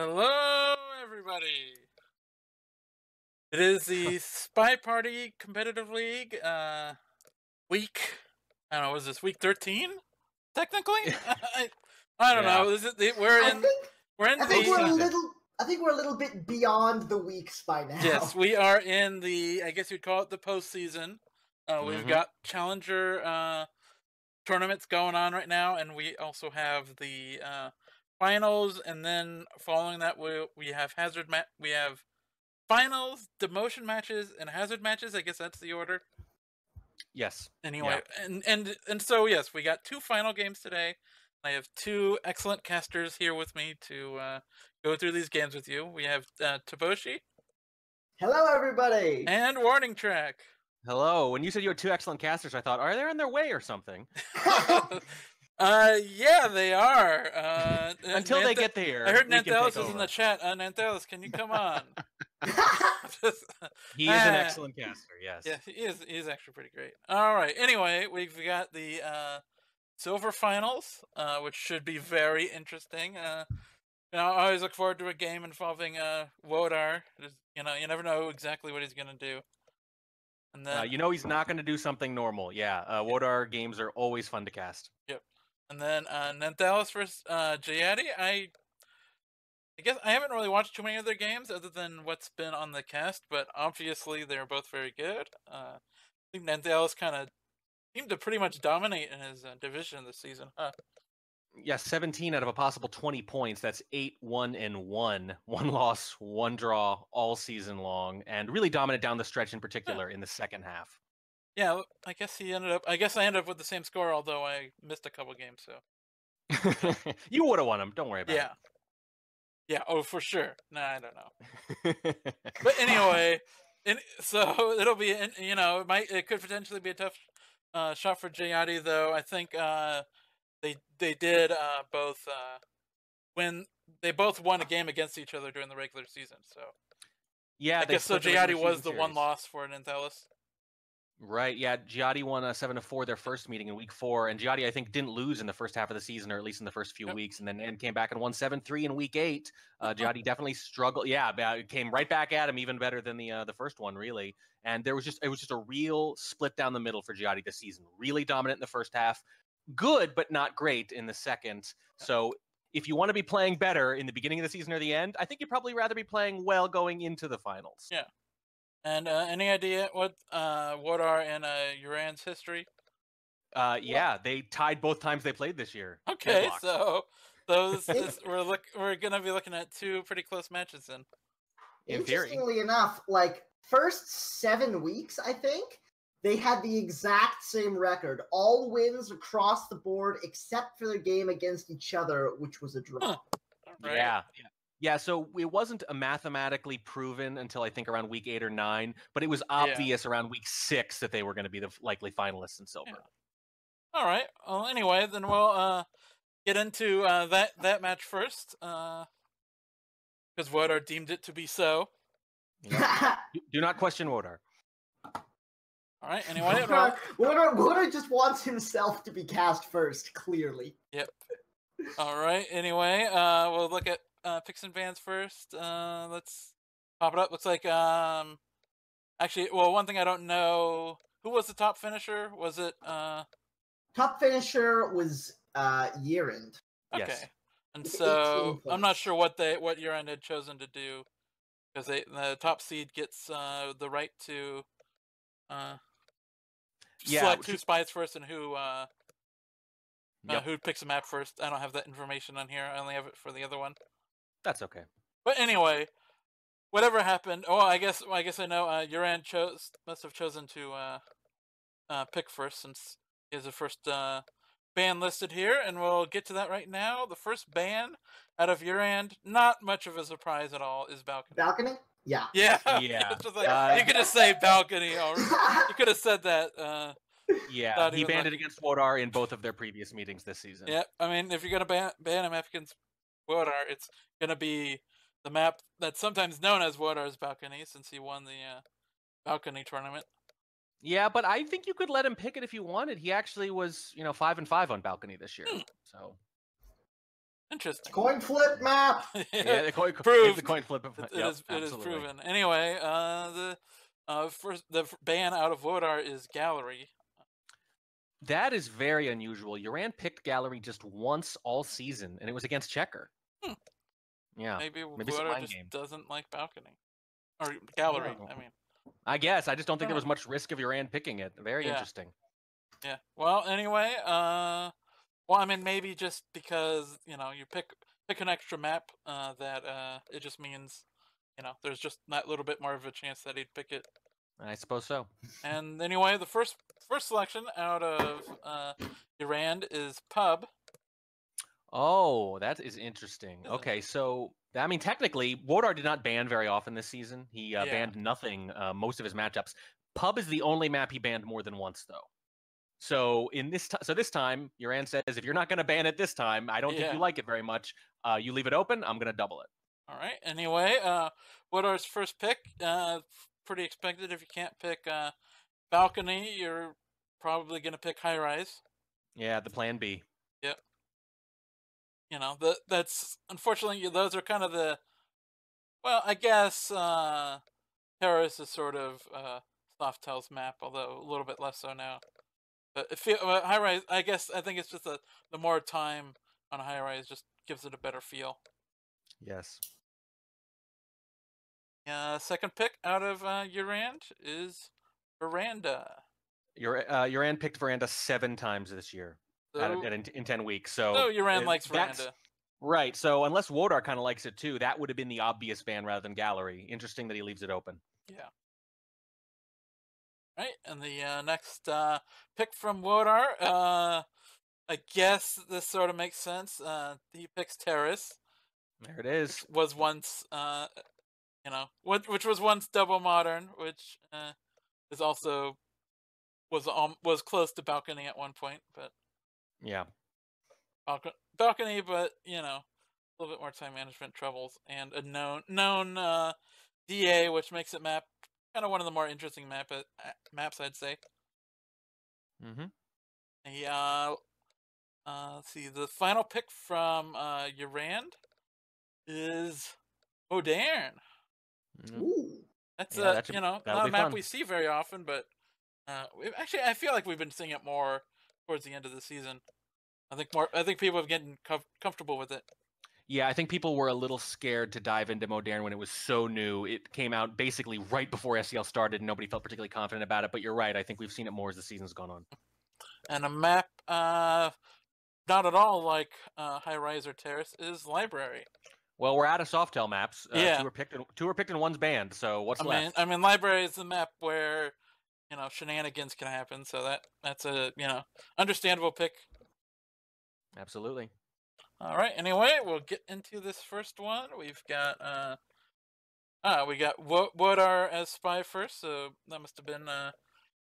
Hello, everybody. It is the Spy Party Competitive League week. I don't know. Was this week 13? Technically, I don't know. Is it? We're in. We're in I think the. we're a little. I think we're a little bit beyond the weeks by now. Yes, we are in the. I guess you'd call it the postseason. We've got challenger tournaments going on right now, and we also have the finals. And then following that, we have we have finals, demotion matches, and hazard matches. I guess that's the order. Yes. Anyway, yeah. and so yes, we got two final games today. I have two excellent casters here with me to go through these games with you. We have Taboshi. Hello, everybody. And Warning Track. Hello. When you said you had two excellent casters, I thought, are they on their way or something? Yeah, they are. Until they get there. I heard Nanthelis is in the chat. Nanthelis, can you come on? He is an excellent caster, yes. Yeah, he is. He's actually pretty great. All right. Anyway, we've got the silver finals, which should be very interesting. I always look forward to a game involving Wodar. You never know exactly what he's gonna do. And then, he's not going to do something normal. Yeah, Wodar games are always fun to cast. Yep. And then Nanthelis versus Jayati. I guess I haven't really watched too many of their games other than what's been on the cast, but obviously they're both very good. I think Nanthelis kind of seemed to pretty much dominate in his division this season. Yeah, 17 out of a possible 20 points. That's 8-1-1. One loss, one draw all season long, and really dominant down the stretch in particular in the second half. Yeah, I guess I ended up with the same score, although I missed a couple games. So you would have won them. Don't worry about it. Yeah. Oh, for sure. Nah, I don't know. But anyway, so it'll be. It could potentially be a tough shot for Jayati, though. I think they did both win. They both won a game against each other during the regular season. So yeah, I guess so. Jayati was the one loss for Nanthelis. Right, yeah, Giotti won 7-4 their first meeting in week 4, and Giotti, I think, didn't lose in the first half of the season, or at least in the first few weeks, and then came back and won 7-3 in week 8. Giotti definitely struggled. Yeah, it came right back at him, even better than the first one, really. And it was just a real split down the middle for Giotti this season. Really dominant in the first half, good but not great in the second. So if you want to be playing better in the beginning of the season or the end, I think you'd probably rather be playing well going into the finals. Yeah. And any idea what Wodar and YerAnd's history? Yeah, they tied both times they played this year. Okay, Deadlock. So we're gonna be looking at two pretty close matches then. Interestingly enough, first 7 weeks, I think they had the exact same record, all wins across the board except for their game against each other, which was a draw. Right. Yeah, so it wasn't mathematically proven until I think around week 8 or 9, but it was obvious around week 6 that they were going to be the likely finalists in silver. Yeah. All right. Well, anyway, then we'll get into that match first, because Wodar deemed it to be so. Do not question Wodar. All right. Anyway, Wodar just wants himself to be cast first. Clearly. Yep. All right. Anyway, we'll look at picks and bans first. Let's pop it up. Looks like actually, well, one thing I don't know, who was the top finisher? Was it top finisher was YerAnd. Okay. Yes. And so I'm not sure what YerAnd had chosen to do, because the top seed gets the right to select who spies first and who picks a map first. I don't have that information on here. I only have it for the other one. That's okay. But anyway, whatever happened. Oh, I guess I know. YerAnd must have chosen to pick first, since he has the first ban listed here, and we'll get to that right now. The first ban out of YerAnd, not much of a surprise at all, is balcony. Balcony? Yeah. Yeah. It's just you could just say balcony. Or you could have said that. Yeah, he banned it against Wodar in both of their previous meetings this season. Yeah, I mean, if you're gonna ban a map against Wodar, it's gonna be the map that's sometimes known as Wodar's balcony, since he won the balcony tournament. Yeah, but I think you could let him pick it if you wanted. He actually was, 5-5 on balcony this year. So Interesting. Coin flip map. Yeah, the coin flip. It is proven. Anyway, the ban out of Wodar is Gallery. That is very unusual. YerAnd picked Gallery just once all season, and it was against Checker. Yeah, maybe Wodar just doesn't like Balcony or Gallery. Oh. I mean, I guess I just don't think there was much risk of YerAnd picking it. Very interesting. Yeah. Well, anyway, well, I mean, maybe just because you pick an extra map, that it just means, there's just that little bit more of a chance that he'd pick it. I suppose so. And anyway, the first selection out of YerAnd is Pub. Oh, that is interesting. Okay, so I mean, technically, Wodar did not ban very often this season. He banned nothing most of his matchups. Pub is the only map he banned more than once, though. So this time, YerAnd says, if you're not going to ban it this time, I don't think you like it very much. You leave it open. I'm going to double it. All right. Anyway, Wodar's first pick. Pretty expected. If you can't pick Balcony, you're probably going to pick High Rise. Yeah, the plan B. Yep. That's unfortunately those are kind of the. Well, I guess Terrace is sort of Softel's map, although a little bit less so now. But High Rise, I think it's just the more time on High Rise just gives it a better feel. Yes. Second pick out of YerAnd is Veranda. YerAnd picked Veranda 7 times this year in 10 weeks. So YerAnd likes Veranda. Right. So unless Wodar kind of likes it too, that would have been the obvious ban rather than Gallery. Interesting that he leaves it open. Yeah. Right, and the next pick from Wodar, I guess this sort of makes sense. He picks Terrace. There it is. Which was once, which was once Double Modern, which is also was close to Balcony at one point, but yeah, Balcony, but a little bit more time management troubles and a known DA, which makes it kind of one of the more interesting maps, I'd say. Let's see. The final pick from YerAnd is Wodar. Ooh. That's not a map we see very often, but I feel like we've been seeing it more towards the end of the season. I think people have gotten comfortable with it. Yeah, I think people were a little scared to dive into Modern when it was so new. It came out basically right before SCL started, and nobody felt particularly confident about it. But you're right. I think we've seen it more as the season's gone on. And a map not at all like High Rise or Terrace is Library. Well, we're out of Softel maps. Two were picked and one's banned. So what's left? I mean, Library is the map where shenanigans can happen. So that's a understandable pick. Absolutely. All right. Anyway, we'll get into this first one. We've got Wodar as spy first, so that must have been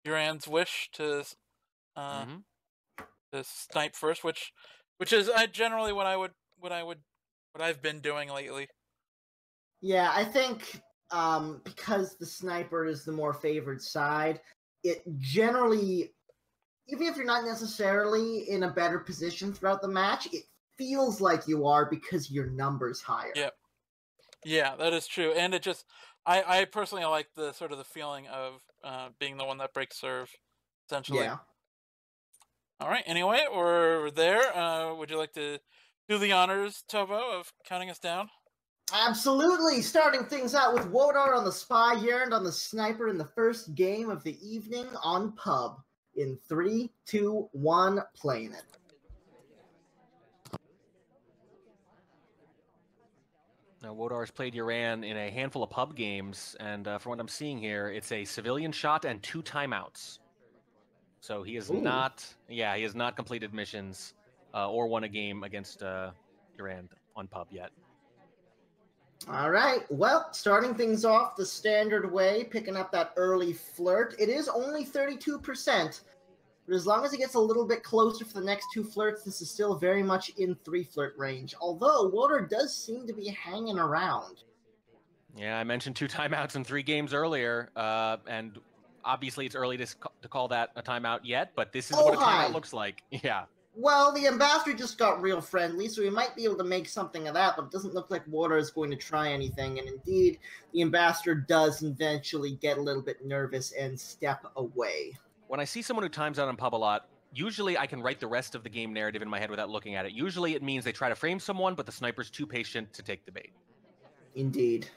YerAnd's wish to snipe first, which is generally what I've been doing lately. Yeah, I think because the sniper is the more favored side, it generally, even if you're not necessarily in a better position throughout the match, it feels like you are because your number's higher. Yep. Yeah, that is true. And it just, I personally like the sort of the feeling of being the one that breaks serve, essentially. Yeah. All right. Anyway, we're there. Would you like to do the honors, Tobo, of counting us down? Absolutely. Starting things out with Wodar on the spy, YerAnd on the sniper in the first game of the evening on Pub. In 3, 2, 1, playing it. Now, Wodar has played YerAnd in a handful of pub games, and from what I'm seeing here, it's a civilian shot and 2 timeouts. So he has not completed missions or won a game against YerAnd on pub yet. All right. Well, starting things off the standard way, picking up that early flirt. It is only 32%, but as long as it gets a little bit closer for the next 2 flirts, this is still very much in 3 flirt range. Although Wodar does seem to be hanging around. Yeah, I mentioned 2 timeouts in 3 games earlier, and obviously it's early to call that a timeout yet, but this is what a timeout looks like. Yeah. Well, the ambassador just got real friendly, so we might be able to make something of that, but it doesn't look like Wodar is going to try anything, and indeed, the ambassador does eventually get a little bit nervous and step away. When I see someone who times out on pub a lot, usually I can write the rest of the game narrative in my head without looking at it. Usually it means they try to frame someone, but the sniper's too patient to take the bait. Indeed.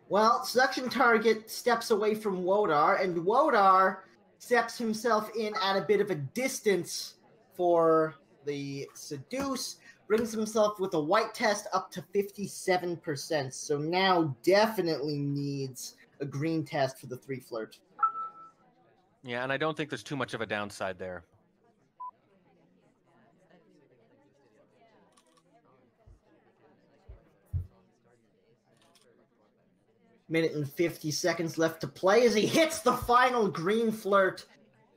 Well, Seduction Target steps away from Wodar, and Wodar steps himself in at a bit of a distance for the Seduce, brings himself with a white test up to 57%, so now definitely needs a green test for the 3 flirt. Yeah, and I don't think there's too much of a downside there. Minute and 50 seconds left to play as he hits the final green flirt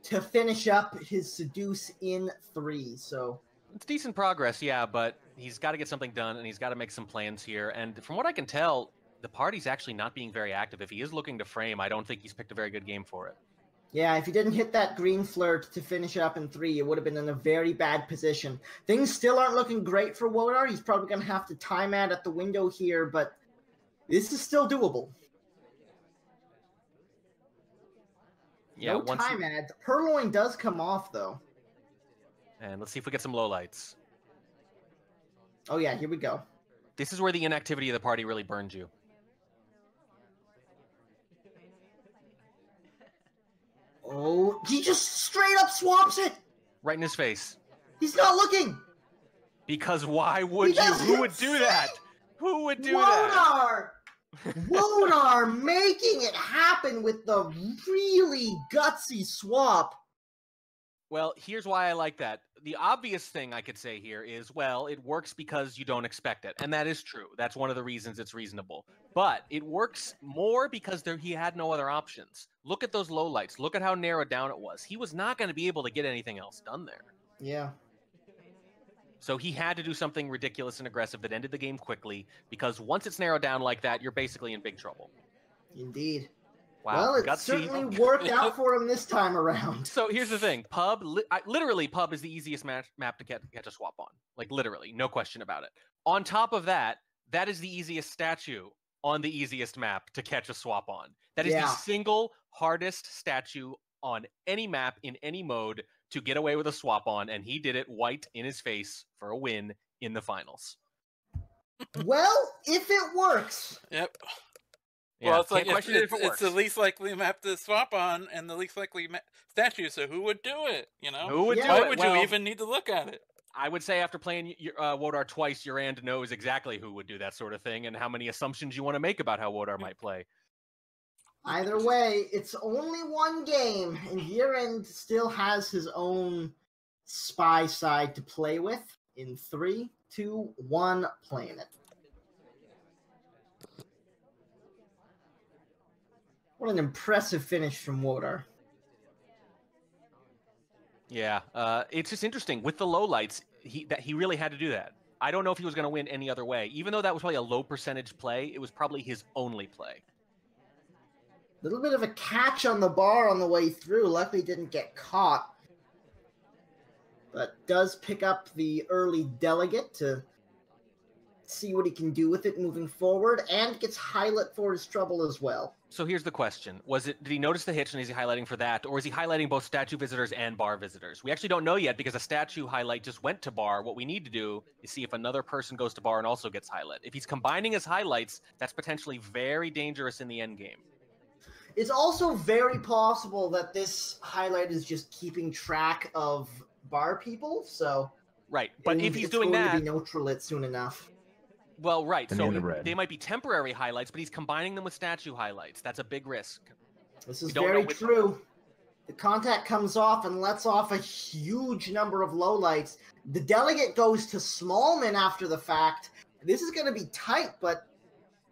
to finish up his Seduce in 3. So it's decent progress, yeah, but he's got to get something done, and he's got to make some plans here. And from what I can tell, the party's actually not being very active. If he is looking to frame, I don't think he's picked a very good game for it. Yeah, if he didn't hit that green flirt to finish up in 3, it would have been in a very bad position. Things still aren't looking great for Wodar. He's probably going to have to time out at the window here, but this is still doable. Yeah, no time ad. Purloin does come off, though. And let's see if we get some lowlights. Oh, yeah, here we go. This is where the inactivity of the party really burns you. Oh, he just straight up swaps it! Right in his face. He's not looking! Because why would you? Who would do that? Who would do that? Wodar making it happen with the really gutsy swap. Well, here's why I like that. The obvious thing I could say here is, well, it works because you don't expect it. And that is true. That's one of the reasons it's reasonable. But it works more because he had no other options. Look at those lowlights. Look at how narrowed down it was. He was not going to be able to get anything else done there. Yeah. So he had to do something ridiculous and aggressive that ended the game quickly, because once it's narrowed down like that, you're basically in big trouble. Indeed. Wow. Well, it certainly worked out for him this time around. So here's the thing. Pub, literally, Pub is the easiest map to catch a swap on. Like, literally, no question about it. On top of that, that is the easiest statue on the easiest map to catch a swap on. That is the single hardest statue on any map in any mode to get away with a swap on, and he did it white in his face for a win in the finals. Well, if it works. Yep. Yeah, well, it's like it's the least likely map to swap on and the least likely statue, so who would do it, you know? Who would do it? Why would you even need to look at it? I would say after playing Wodar twice, YerAnd knows exactly who would do that sort of thing and how many assumptions you want to make about how Wodar might play. Either way, it's only one game, and YerAnd still has his own spy side to play with. In 3, 2, 1, playing it. What an impressive finish from Wodar. Yeah, it's just interesting. With the lowlights, he really had to do that. I don't know if he was going to win any other way. Even though that was probably a low percentage play, it was probably his only play. A little bit of a catch on the bar on the way through. Luckily didn't get caught. But does pick up the early delegate to see what he can do with it moving forward, and gets highlight for his trouble as well. So here's the question. Did he notice the hitch and is he highlighting for that? Or is he highlighting both statue visitors and bar visitors? We actually don't know yet because a statue highlight just went to bar. What we need to do is see if another person goes to bar and also gets highlight. If he's combining his highlights, that's potentially very dangerous in the end game. It's also very possible that this highlight is just keeping track of bar people, so... Right, but if he's doing that... It's going to be neutral it soon enough. Well, right, so they might be temporary highlights, but he's combining them with statue highlights. That's a big risk. This is very true. The contact comes off and lets off a huge number of lowlights. The delegate goes to Smallman after the fact. This is going to be tight, but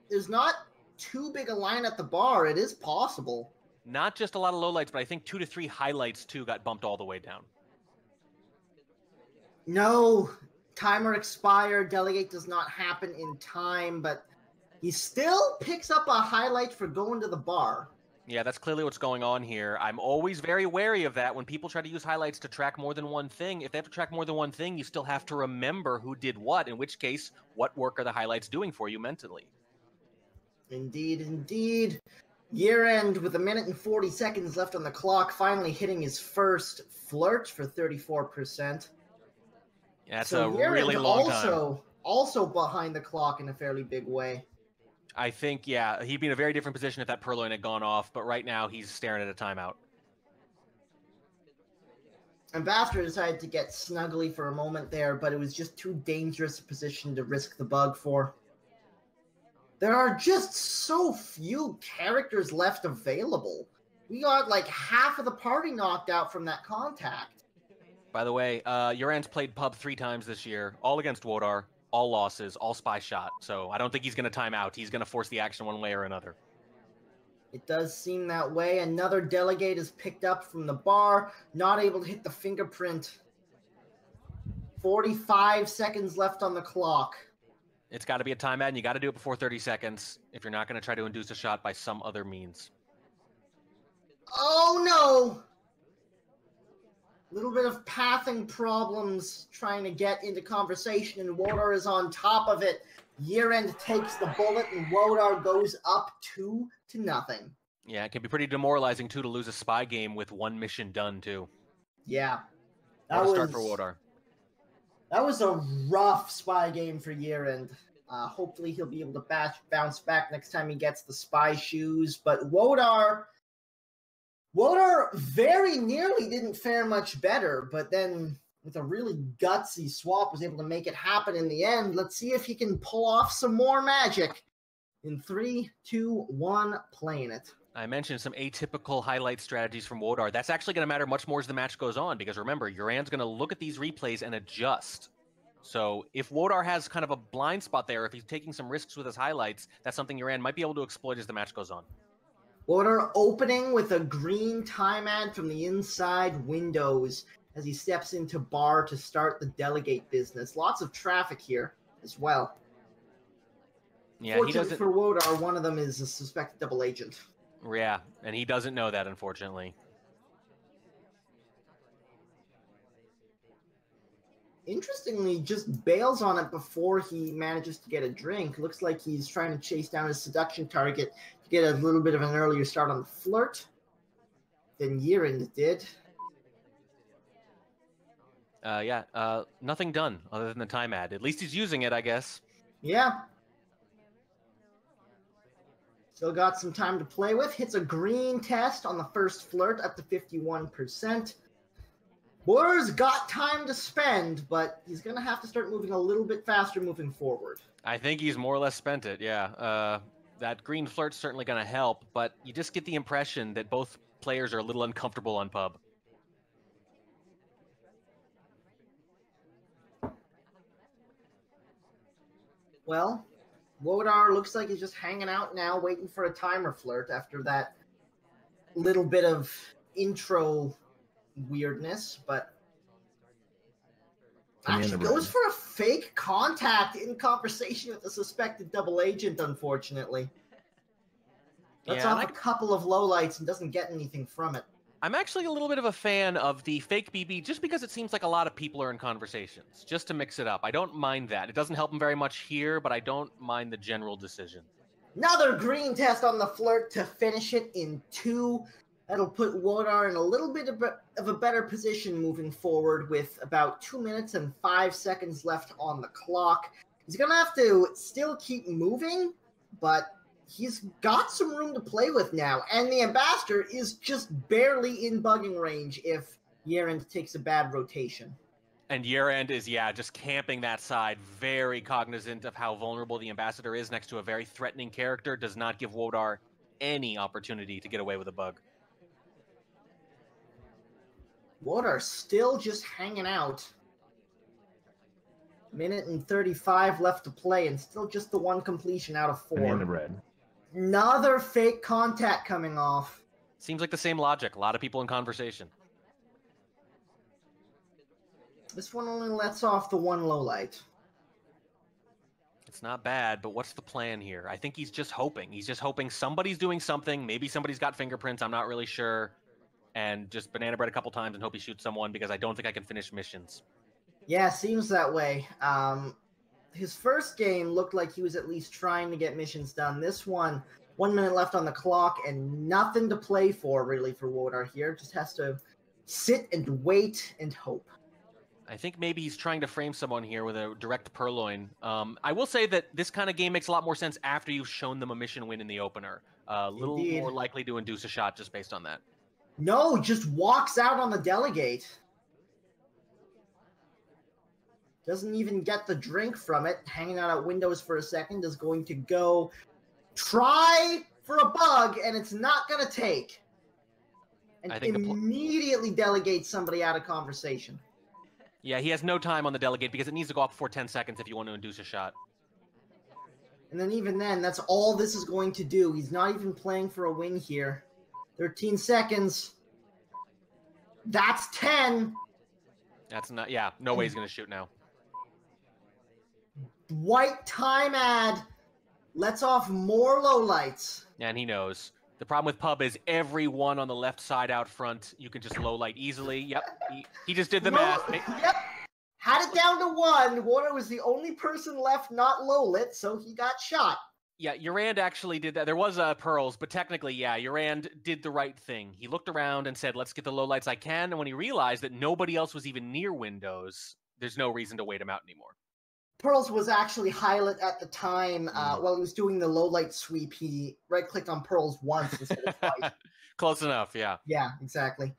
there's not too big a line at the bar. It is possible. Not just a lot of lowlights, but I think 2 to 3 highlights, too, got bumped all the way down. No. Timer expired. Delegate does not happen in time, but he still picks up a highlight for going to the bar. Yeah, that's clearly what's going on here. I'm always very wary of that when people try to use highlights to track more than one thing. If they have to track more than one thing, you still have to remember who did what, in which case, what work are the highlights doing for you mentally? Indeed, indeed. YerAnd with 1 minute and 40 seconds left on the clock, finally hitting his first flirt for 34%. That's so a really long time. Also behind the clock in a fairly big way. I think, yeah, he'd be in a very different position if that purloin had gone off, but right now he's staring at a timeout. Ambassador decided to get snuggly for a moment there, but it was just too dangerous a position to risk the bug for. There are just so few characters left available. We got like half of the party knocked out from that contact. By the way, YerAnd's played pub 3 times this year, all against Wodar, all losses, all spy shot. So I don't think he's going to time out. He's going to force the action one way or another. It does seem that way. Another delegate is picked up from the bar, not able to hit the fingerprint. 45 seconds left on the clock. It's got to be a timeout, and you got to do it before 30 seconds if you're not going to try to induce a shot by some other means. Oh, no! Little bit of pathing problems trying to get into conversation, and Wodar is on top of it. YerAnd takes the bullet, and Wodar goes up 2-0. Yeah, it can be pretty demoralizing, too, to lose a spy game with one mission done, too. Yeah. What a start for Wodar. That was a rough spy game for YerAnd. Hopefully he'll be able to bounce back next time he gets the spy shoes, but Wodar very nearly didn't fare much better, but then with a really gutsy swap was able to make it happen in the end. Let's see if he can pull off some more magic. In 3, 2, 1, playing it. I mentioned some atypical highlight strategies from Wodar. That's actually going to matter much more as the match goes on, because remember, YerAnd's going to look at these replays and adjust. So if Wodar has kind of a blind spot there, if he's taking some risks with his highlights, that's something YerAnd might be able to exploit as the match goes on. Wodar opening with a green time ad from the inside windows as he steps into bar to start the delegate business. Lots of traffic here as well. Yeah, Fortunately for Wodar, one of them is a suspected double agent. Yeah, and he doesn't know that, unfortunately. Interestingly, just bails on it before he manages to get a drink. Looks like he's trying to chase down his seduction target to get a little bit of an earlier start on the flirt than YerAnd did. Nothing done other than the time ad. At least he's using it, I guess. Yeah. Still got some time to play with. Hits a green test on the first flirt up to 51%. Wodar's got time to spend, but he's going to have to start moving a little bit faster moving forward. I think he's more or less spent it, yeah. That green flirt's certainly going to help, but you just get the impression that both players are a little uncomfortable on pub. Well, Wodar looks like he's just hanging out now, waiting for a timer flirt after that little bit of intro weirdness, but actually goes for a fake contact in conversation with a suspected double agent, unfortunately. Lets off a couple of lowlights and doesn't get anything from it. I'm actually a little bit of a fan of the fake BB just because it seems like a lot of people are in conversations, just to mix it up. I don't mind that. It doesn't help him very much here, but I don't mind the general decision. Another green test on the flirt to finish it in 2. That'll put Wodar in a little bit of a better position moving forward with about 2 minutes and 5 seconds left on the clock. He's going to have to still keep moving, but he's got some room to play with now. And the Ambassador is just barely in bugging range if YerAnd takes a bad rotation. And YerAnd is, just camping that side, very cognizant of how vulnerable the Ambassador is next to a very threatening character, does not give Wodar any opportunity to get away with a bug. Wodar still just hanging out. 1 minute and 35 left to play, and still just the 1 completion out of 4. Banana bread. Another fake contact coming off. Seems like the same logic. A lot of people in conversation. This one only lets off the 1 low light. It's not bad, but what's the plan here? I think he's just hoping. He's just hoping somebody's doing something. Maybe somebody's got fingerprints. I'm not really sure. And just banana bread a couple times and hope he shoots someone because I don't think I can finish missions. Yeah, seems that way. His first game looked like he was at least trying to get missions done. This one, 1 minute left on the clock and nothing to play for, really, for Wodar here. Just has to sit and wait and hope. I think maybe he's trying to frame someone here with a direct purloin. I will say that this kind of game makes a lot more sense after you've shown them a mission win in the opener. A little more likely to induce a shot just based on that. No, just walks out on the delegate. Doesn't even get the drink from it. Hanging out at windows for a second is going to go try for a bug, and it's not going to take. And immediately delegates somebody out of conversation. Yeah, he has no time on the delegate because it needs to go off before 10 seconds if you want to induce a shot. And then even then, that's all this is going to do. He's not even playing for a win here. 13 seconds. That's 10. That's not, yeah, no way he's going to shoot now. White time ad lets off more lowlights. And he knows. The problem with Pub is everyone on the left side out front, you can just low light easily. Yep, he just did the math. Yep, had it down to 1. Wodar was the only person left not low lit, so he got shot. Yeah, YerAnd actually did that. There was pearls, but technically, yeah, YerAnd did the right thing. He looked around and said, let's get the low lights I can. And when he realized that nobody else was even near windows, there's no reason to wait him out anymore. Pearls was actually highlight at the time. While he was doing the low light sweep, he right-clicked on Pearls once instead of twice. Close enough, yeah. Yeah, exactly.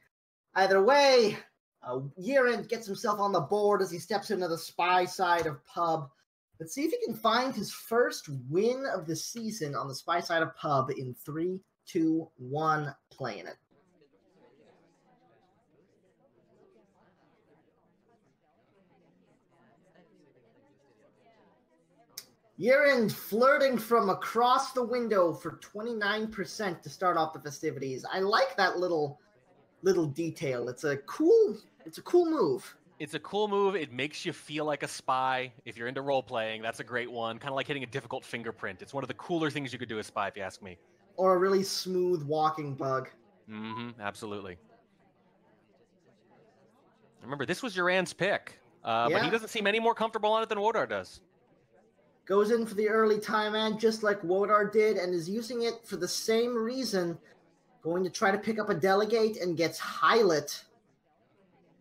Either way, YerAnd gets himself on the board as he steps into the spy side of Pub. Let's see if he can find his first win of the season on the spy side of Pub in 3, 2, 1, playing it. YerAnd flirting from across the window for 29% to start off the festivities. I like that little detail. It's a cool move. It's a cool move. It makes you feel like a spy. If you're into role playing, that's a great one. Kind of like hitting a difficult fingerprint. It's one of the cooler things you could do as spy, if you ask me. Or a really smooth walking bug. Mm-hmm. Absolutely. Remember, this was YerAnd's pick, but he doesn't seem any more comfortable on it than Wodar does. Goes in for the early time ad just like Wodar did and is using it for the same reason. Going to try to pick up a delegate and gets highlit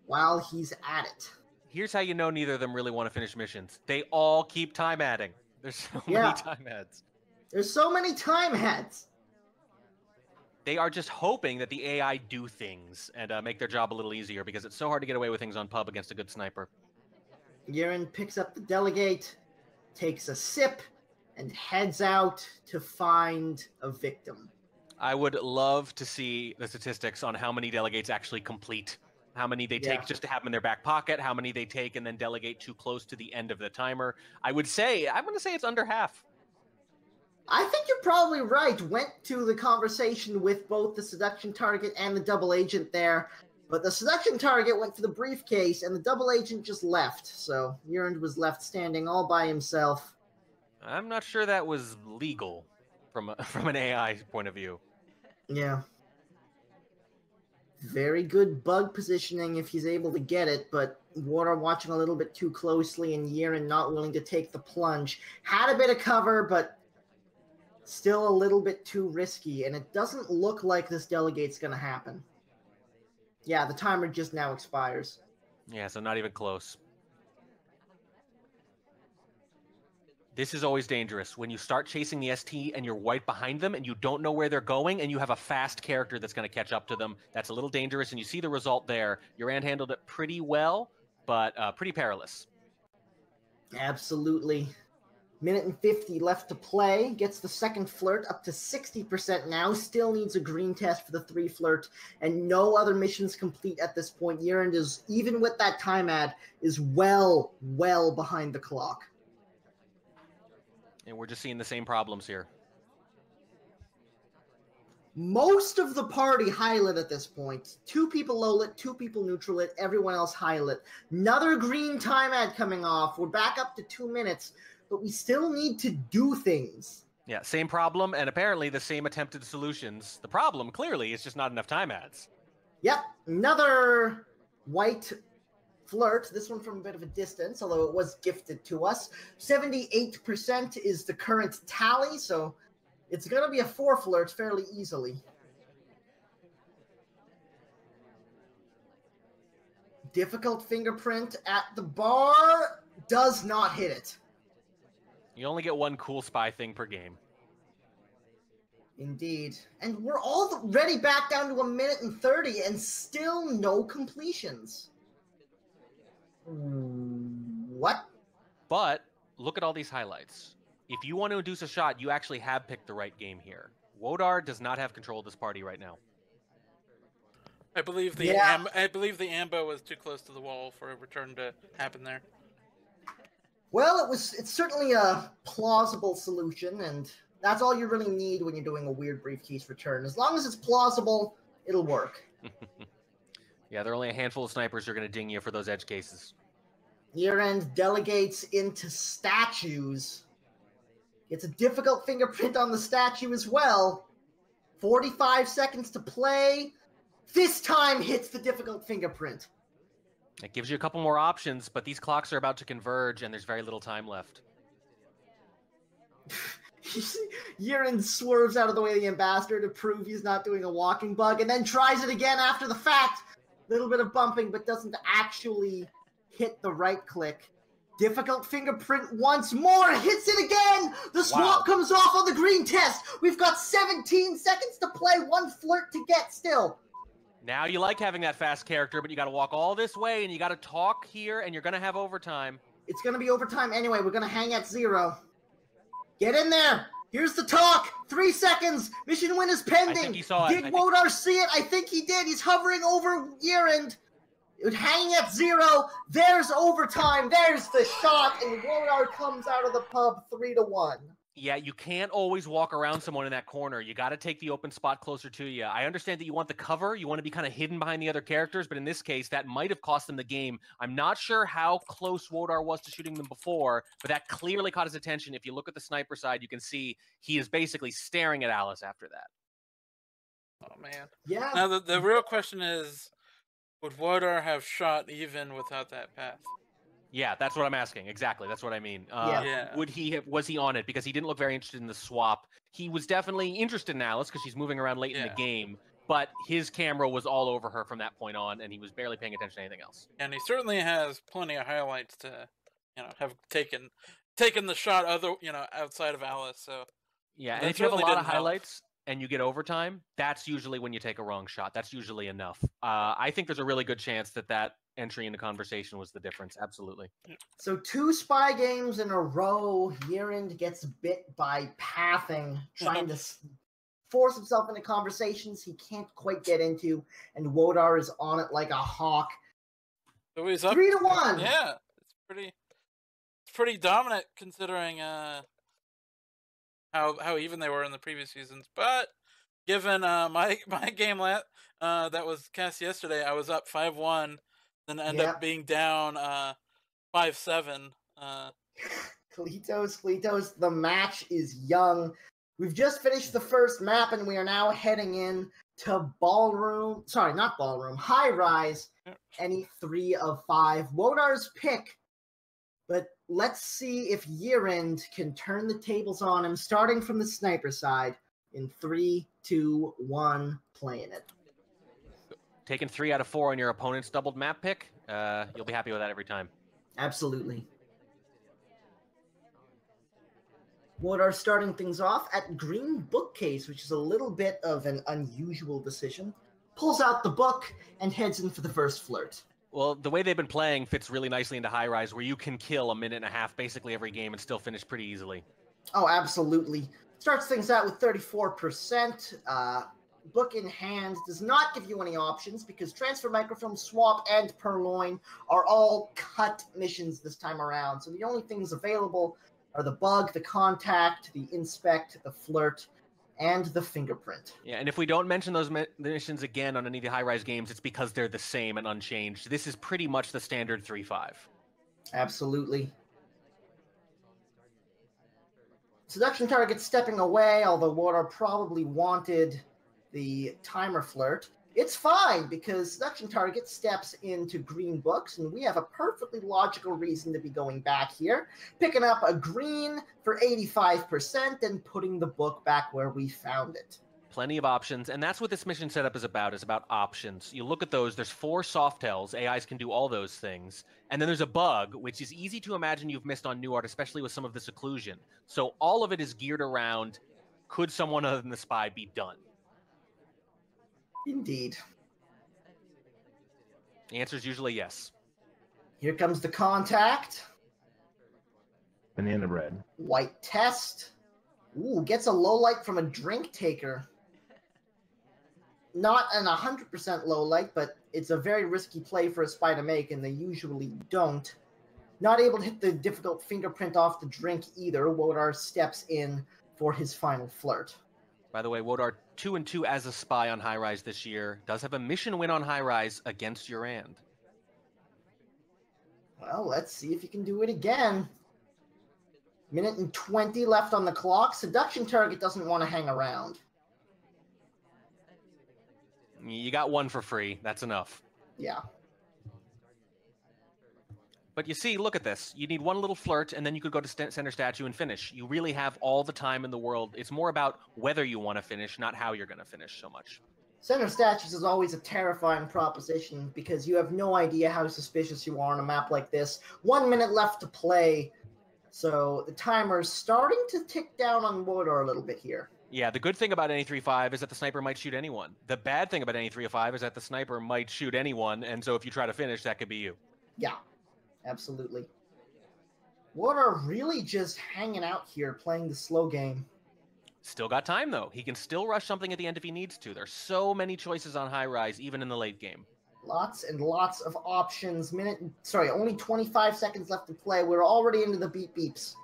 while he's at it. Here's how you know neither of them really want to finish missions. They all keep time adding. There's so many time ads. There's so many time ads. They are just hoping that the AI do things and make their job a little easier because it's so hard to get away with things on Pub against a good sniper. YerAnd picks up the delegate, takes a sip, and heads out to find a victim. I would love to see the statistics on how many delegates actually complete, how many they take just to have them in their back pocket, how many they take and then delegate too close to the end of the timer. I'm going to say it's under half. I think you're probably right. Went to the conversation with both the seduction target and the double agent there, but the seduction target went for the briefcase and the double agent just left. So YerAnd was left standing all by himself. I'm not sure that was legal from an AI point of view. Yeah. Very good bug positioning if he's able to get it, but Wodar watching a little bit too closely and YerAnd not willing to take the plunge. Had a bit of cover, but still a little bit too risky, and it doesn't look like this delegate's going to happen. Yeah, the timer just now expires. Yeah, so not even close. This is always dangerous. When you start chasing the ST and you're white behind them and you don't know where they're going and you have a fast character that's going to catch up to them, that's a little dangerous, and you see the result there. YerAnd handled it pretty well, but pretty perilous. Absolutely. Minute and 50 left to play. Gets the second flirt up to 60% now. Still needs a green test for the 3 flirt. And no other missions complete at this point. YerAnd is, even with that time ad, is well behind the clock. And we're just seeing the same problems here. Most of the party high-lit at this point. 2 people low-lit, 2 people neutral-lit, everyone else high-lit. Another green time ad coming off. We're back up to 2 minutes. but we still need to do things. Yeah, same problem, and apparently the same attempted solutions. The problem, clearly, is just not enough time adds. Yep, another white flirt, this one from a bit of a distance, although it was gifted to us. 78% is the current tally, so it's going to be a 4 flirt fairly easily. Difficult fingerprint at the bar, does not hit it. You only get one cool spy thing per game. Indeed. And we're already back down to 1 minute and 30 and still no completions. What? But look at all these highlights. If you want to induce a shot, you actually have picked the right game here. Wodar does not have control of this party right now. I believe the ambo was too close to the wall for a return to happen there. Well, it's certainly a plausible solution, and that's all you really need when you're doing a weird briefcase return. As long as it's plausible, it'll work. Yeah, there are only a handful of snipers who are going to ding you for those edge cases. YerAnd delegates into statues. It's a difficult fingerprint on the statue as well. 45 seconds to play. This time hits the difficult fingerprint. It gives you a couple more options, but these clocks are about to converge, and there's very little time left. YerAnd swerves out of the way of the ambassador to prove he's not doing a walking bug, and then tries it again after the fact. Little bit of bumping, but doesn't actually hit the right click. Difficult fingerprint once more, hits it again! The swap comes off on the green test! We've got 17 seconds to play, 1 flirt to get still. Now you like having that fast character, but you got to walk all this way, and you got to talk here, and you're going to have overtime. It's going to be overtime anyway. We're going to hang at 0. Get in there! Here's the talk! 3 seconds! Mission win is pending! I think he saw it. Did Wodar see it? I think he did. He's hovering over YerAnd. Hanging at 0. There's overtime. There's the shot, and Wodar comes out of the pub 3-1. Yeah, you can't always walk around someone in that corner. You got to take the open spot closer to you. I understand that you want the cover. You want to be kind of hidden behind the other characters, but in this case, that might have cost them the game. I'm not sure how close Wodar was to shooting them before, but that clearly caught his attention. If you look at the sniper side, you can see he is basically staring at Alice after that. Oh, man. Yeah. Now, the real question is, would Wodar have shot even without that path? Yeah, that's what I'm asking. Exactly. That's what I mean. Yeah. Was he on it? Because he didn't look very interested in the swap. He was definitely interested in Alice because she's moving around late in the game, but his camera was all over her from that point on, and he was barely paying attention to anything else. And he certainly has plenty of highlights to, have taken the shot outside of Alice. So yeah, and if you have a lot of highlights and you get overtime, that's usually when you take a wrong shot. That's usually enough. I think there's a really good chance that entry in the conversation was the difference. Absolutely. So 2 spy games in a row. YerAnd gets bit by pathing, trying to force himself into conversations he can't quite get into, and Wodar is on it like a hawk. So he's up 3-1. Yeah, it's pretty dominant considering how even they were in the previous seasons. But given my game that was cast yesterday, I was up 5-1. Then end up being down 5-7. Cletos, the match is young. We've just finished the first map, and we are now heading in to High Rise, any 3 of 5. Wodar's pick, but let's see if YerAnd can turn the tables on him, starting from the sniper side in 3, 2, 1, playing it. Taking 3 out of 4 on your opponent's doubled map pick, you'll be happy with that every time. Absolutely. Wodar starting things off at green bookcase, which is a little bit of an unusual decision. Pulls out the book and heads in for the first flirt. Well, the way they've been playing fits really nicely into High Rise, where you can kill 1.5 minutes basically every game and still finish pretty easily. Oh, absolutely. Starts things out with 34%. Book in hand does not give you any options because transfer, microfilm, swap, and purloin are all cut missions this time around. So the only things available are the bug, the contact, the inspect, the flirt, and the fingerprint. Yeah, and if we don't mention those missions again on any of the high-rise games, it's because they're the same and unchanged. This is pretty much the standard 3-5. Absolutely. Seduction target stepping away, although Wodar probably wanted the timer flirt. It's fine, because seduction target steps into green books, and we have a perfectly logical reason to be going back here, picking up a green for 85% and putting the book back where we found it. Plenty of options, and that's what this mission setup is about options. You look at those, there's 4 Softels, AIs can do all those things, and then there's a bug, which is easy to imagine you've missed on New Art, especially with some of this occlusion. So all of it is geared around, could someone other than the spy be done? Indeed. The answer is usually yes. Here comes the contact. Banana bread. White test. Ooh, gets a low light from a drink taker. Not an 100% low light, but it's a very risky play for a spy to make, and they usually don't. Not able to hit the difficult fingerprint off the drink either. Wodar steps in for his final flirt. By the way, Wodar 2-2 as a spy on High Rise this year. Does have a mission win on High Rise against YerAnd. Well, let's see if he can do it again. Minute and 20 left on the clock. Seduction target doesn't want to hang around. You got one for free. That's enough. Yeah. But you see, look at this. You need one little flirt, and then you could go to center statue and finish. You really have all the time in the world. It's more about whether you want to finish, not how you're going to finish so much. Center statues is always a terrifying proposition because you have no idea how suspicious you are on a map like this. 1 minute left to play, so the timer's starting to tick down on Wodar a little bit here. Yeah, the good thing about any 3-5 is that the sniper might shoot anyone. The bad thing about any 3-5 is that the sniper might shoot anyone, and so if you try to finish, that could be you. Yeah, absolutely. Wodar really just hanging out here, playing the slow game. Still got time, though. He can still rush something at the end if he needs to. There's so many choices on High Rise, even in the late game. Lots and lots of options. Only 25 seconds left to play. We're already into the beep beeps.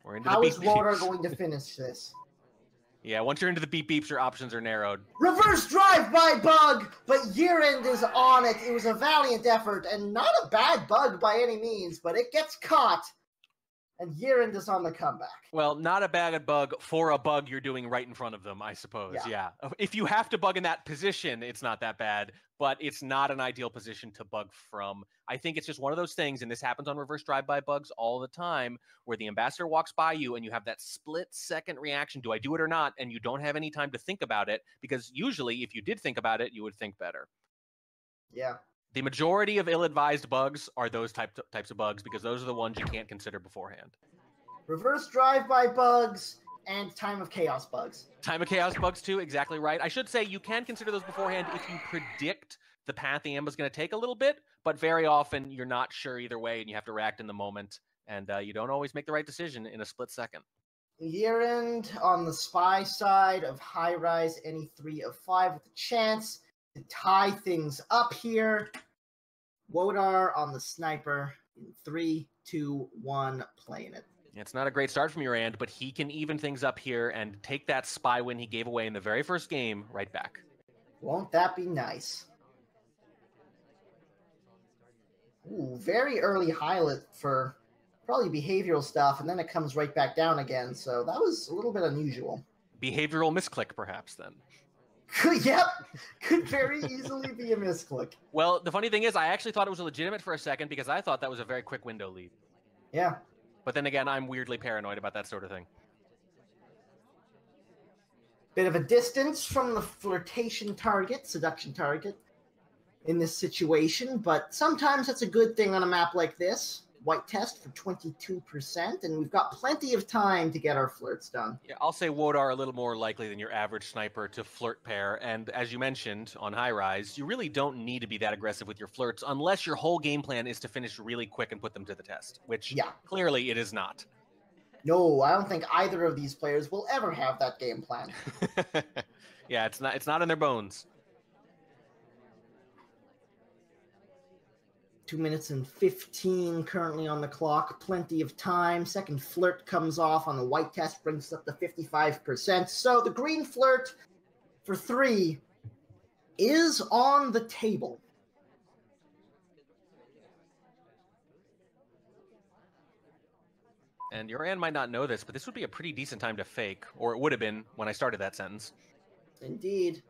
We're into How the is beep Wodar beeps. going to finish this? Yeah, once you're into the beep beeps, your options are narrowed. Reverse drive-by bug, but YerAnd is on it. It was a valiant effort, and not a bad bug by any means, but it gets caught, and YerAnd is on the comeback. Well, not a bad bug for a bug you're doing right in front of them, I suppose. Yeah. If you have to bug in that position, it's not that bad, but it's not an ideal position to bug from. I think it's just one of those things, and this happens on reverse drive-by bugs all the time, where the ambassador walks by you and you have that split-second reaction, do I do it or not? And you don't have any time to think about it, because usually if you did think about it, you would think better. Yeah. The majority of ill-advised bugs are those types of bugs, because those are the ones you can't consider beforehand. Reverse drive-by bugs and time of chaos bugs. Time of chaos bugs too, exactly right. I should say you can consider those beforehand if you predict the path the ambush is going to take a little bit, but very often you're not sure either way and you have to react in the moment, and you don't always make the right decision in a split second. YerAnd on the spy side of High Rise, any 3 of 5 with a chance to tie things up here. Wodar on the sniper in 3, 2, 1, playing it. It's not a great start from YerAnd, but he can even things up here and take that spy win he gave away in the very first game right back. Won't that be nice? Ooh, very early highlight for probably behavioral stuff, and then it comes right back down again, so that was a little bit unusual. Behavioral misclick, perhaps, then. Yep, could very easily be a misclick. Well, the funny thing is, I actually thought it was legitimate for a second, because I thought that was a very quick window lead. Yeah. But then again, I'm weirdly paranoid about that sort of thing. Bit of a distance from the flirtation target, seduction target in this situation, but sometimes that's a good thing on a map like this. White test for 22%, and we've got plenty of time to get our flirts done. Yeah, I'll say Wodar a little more likely than your average sniper to flirt pair, and as you mentioned on High Rise, you really don't need to be that aggressive with your flirts unless your whole game plan is to finish really quick and put them to the test, which clearly it is not. No, I don't think either of these players will ever have that game plan. Yeah, it's not in their bones. 2 minutes and 15 currently on the clock. Plenty of time. Second flirt comes off on the white test, brings up to 55%. So the green flirt for 3 is on the table. And YerAnd might not know this, but this would be a pretty decent time to fake, or it would have been when I started that sentence. Indeed.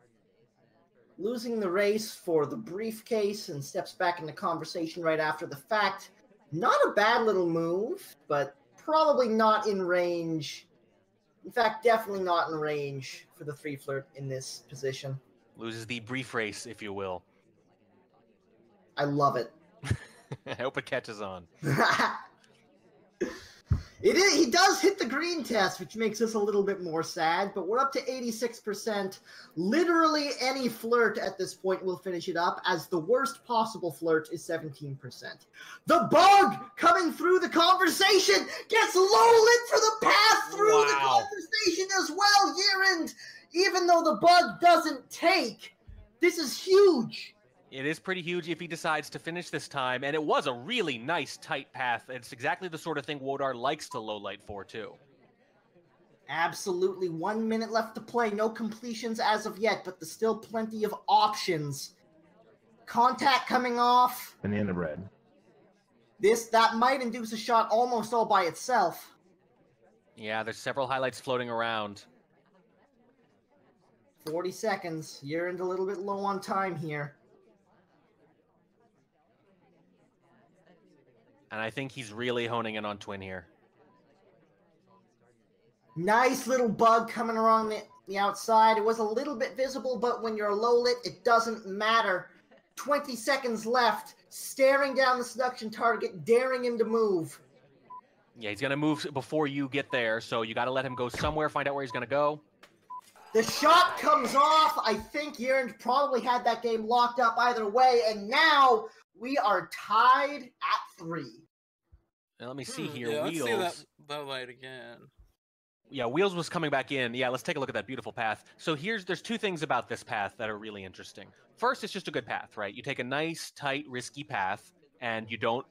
Losing the race for the briefcase and steps back into conversation right after the fact. Not a bad little move, but probably not in range. In fact, definitely not in range for the 3 flirt in this position. Loses the brief race, if you will. I love it. I hope it catches on. He does hit the green test, which makes us a little bit more sad, but we're up to 86%. Literally any flirt at this point will finish it up, as the worst possible flirt is 17%. The bug coming through the conversation gets low lit for the path through the conversation as well, YerAnd. Even though the bug doesn't take, this is huge. It is pretty huge if he decides to finish this time, and it was a really nice, tight path. It's exactly the sort of thing Wodar likes to low-light for, too. Absolutely. 1 minute left to play. No completions as of yet, but there's still plenty of options. Contact coming off. Banana bread. That might induce a shot almost all by itself. Yeah, there's several highlights floating around. 40 seconds. YerAnd a little bit low on time here. And I think he's really honing in on Twin here. Nice little bug coming around the outside. It was a little bit visible, but when you're low lit, it doesn't matter. 20 seconds left. Staring down the seduction target, daring him to move. Yeah, he's going to move before you get there, so you got to let him go somewhere, find out where he's going to go. The shot comes off. I think YerAnd probably had that game locked up either way, and now we are tied at 3. Now, let me see here. Yeah, Wheels. let's see that low light again. Yeah, Wheels was coming back in. Yeah, let's take a look at that beautiful path. So there's 2 things about this path that are really interesting. First, it's just a good path, right? You take a nice, tight, risky path, and you don't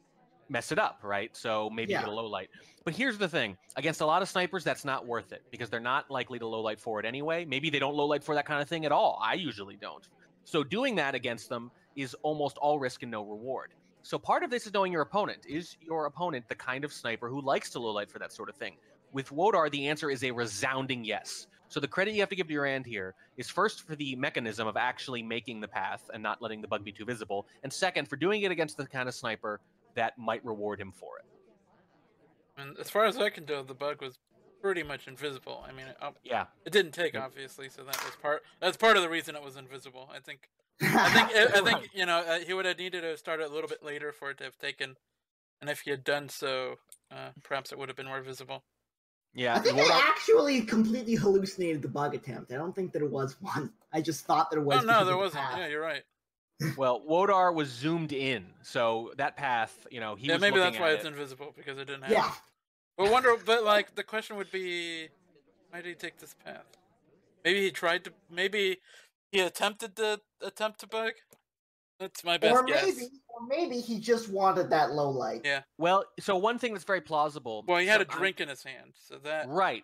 mess it up, right? So maybe you get a low light. But here's the thing. Against a lot of snipers, that's not worth it, because they're not likely to low light for it anyway. Maybe they don't low light for that kind of thing at all. I usually don't. So doing that against them is almost all risk and no reward. So part of this is knowing your opponent. Is your opponent the kind of sniper who likes to low light for that sort of thing? With Wodar, the answer is a resounding yes. So the credit you have to give to YerAnd here is first for the mechanism of actually making the path and not letting the bug be too visible, and second for doing it against the kind of sniper that might reward him for it. And as far as I can tell, the bug was pretty much invisible. I mean, it didn't take, obviously, so that's part of the reason it was invisible. I think you know, he would have needed to start a little bit later for it to have taken, and if he had done so, perhaps it would have been more visible. Yeah, I think I actually completely hallucinated the bug attempt. I don't think that it was one. I just thought that it was. Oh no, there wasn't. Yeah, you're right. Well, Wodar was zoomed in, so that path, you know, he was maybe looking that's why at it's it. invisible, because it didn't have. Yeah. But like the question would be, why did he take this path? Maybe he tried to. Maybe he attempted to bug. That's my best guess. Or maybe he just wanted that low light. Yeah. Well, so one thing that's very plausible. Well, he had a drink in his hand, so that. Right.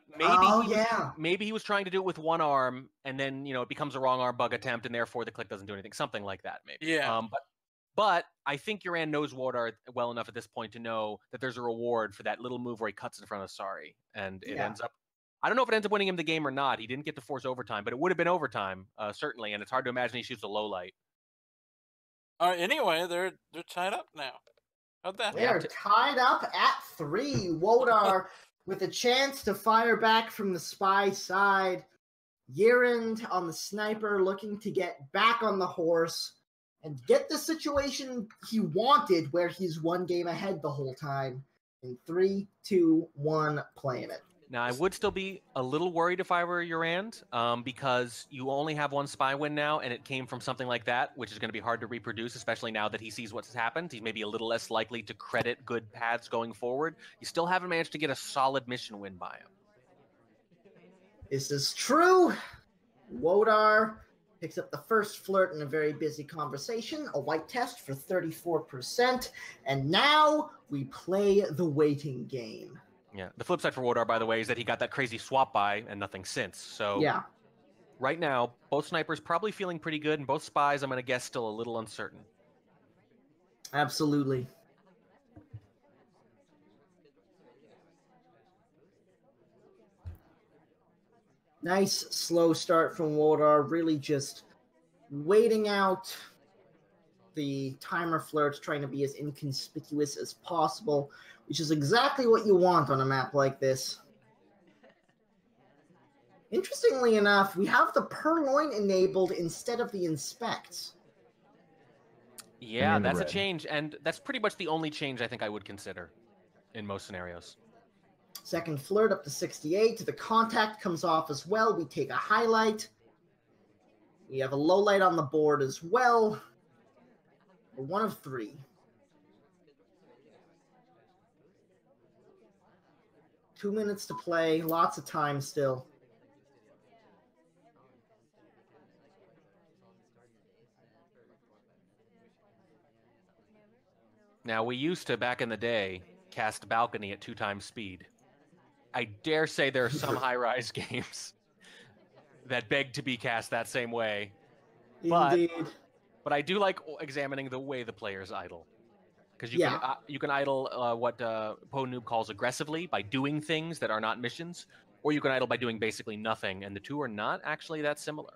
Maybe he was trying to do it with one arm, and then it becomes a wrong arm bug attempt, and therefore the click doesn't do anything. Something like that, maybe. Yeah. But I think YerAnd knows Wodar well enough at this point to know that there's a reward for that little move where he cuts in front of Sari, and it ends up. I don't know if it ends up winning him the game or not. He didn't get to force overtime, but it would have been overtime, certainly, and it's hard to imagine he shoots a low light. Anyway, they're tied up now. How'd that They're tied up at 3. Wodar with a chance to fire back from the spy side. YerAnd on the sniper looking to get back on the horse and get the situation he wanted where he's 1 game ahead the whole time. In 3, 2, 1, playing it. Now, I would still be a little worried if I were YerAnd, because you only have 1 spy win now, and it came from something like that, which is going to be hard to reproduce, especially now that he sees what's happened. He's maybe a little less likely to credit good paths going forward. You still haven't managed to get a solid mission win by him. This is true. Wodar picks up the first flirt in a very busy conversation, a white test for 34%, and now we play the waiting game. Yeah. The flip side for Wodar, by the way, is that he got that crazy swap by and nothing since. So right now, both snipers probably feeling pretty good, and both spies, I'm going to guess, still a little uncertain. Absolutely. Nice slow start from Wodar, really just waiting out the timer flirt, trying to be as inconspicuous as possible, which is exactly what you want on a map like this. Interestingly enough, we have the Purloin enabled instead of the Inspects. Yeah, that's a change, and that's pretty much the only change I think I would consider in most scenarios. Second flirt up to 68. The contact comes off as well. We take a highlight. We have a low light on the board as well. We're 1 of 3. Two minutes to play. Lots of time still. Now, we used to, back in the day, cast Balcony at 2 times speed. I dare say there are some high-rise games that beg to be cast that same way. Indeed. But I do like examining the way the players idle. Because you can idle what Po Noob calls aggressively, by doing things that are not missions, or you can idle by doing basically nothing, and the two are not actually that similar.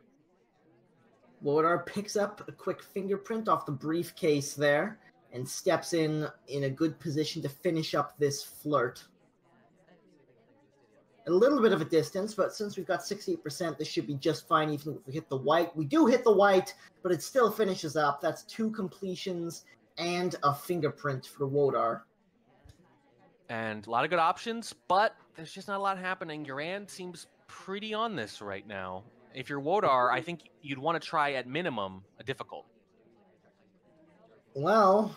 Wodar picks up a quick fingerprint off the briefcase there, and steps in a good position to finish up this flirt. A little bit of a distance, but since we've got 68%, this should be just fine even if we hit the white. We do hit the white, but it still finishes up. That's 2 completions and a fingerprint for Wodar. And a lot of good options, but there's just not a lot happening. YerAnd seems pretty on this right now. If you're Wodar, I think you'd want to try, at minimum, a difficult. Well,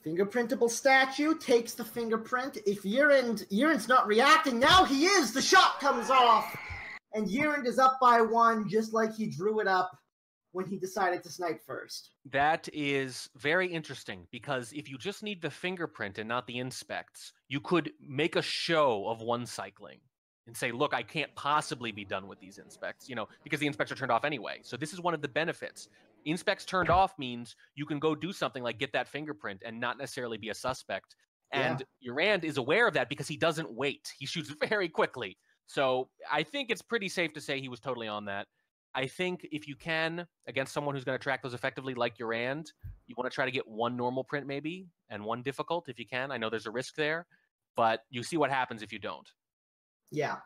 fingerprintable statue takes the fingerprint. If YerAnd's not reacting, now he is! The shot comes off! And YerAnd is up by 1, just like he drew it up when he decided to snipe first. That is very interesting, because if you just need the fingerprint and not the inspects, you could make a show of one cycling and say, look, I can't possibly be done with these inspects, because the inspects are turned off anyway. So this is one of the benefits. Inspects turned off means you can go do something like get that fingerprint and not necessarily be a suspect. And YerAnd is aware of that because he doesn't wait. He shoots very quickly. So I think it's pretty safe to say he was totally on that. I think if you can, against someone who's going to track those effectively like YerAnd, you want to try to get 1 normal print maybe and 1 difficult if you can. I know there's a risk there, but you see what happens if you don't. Yeah.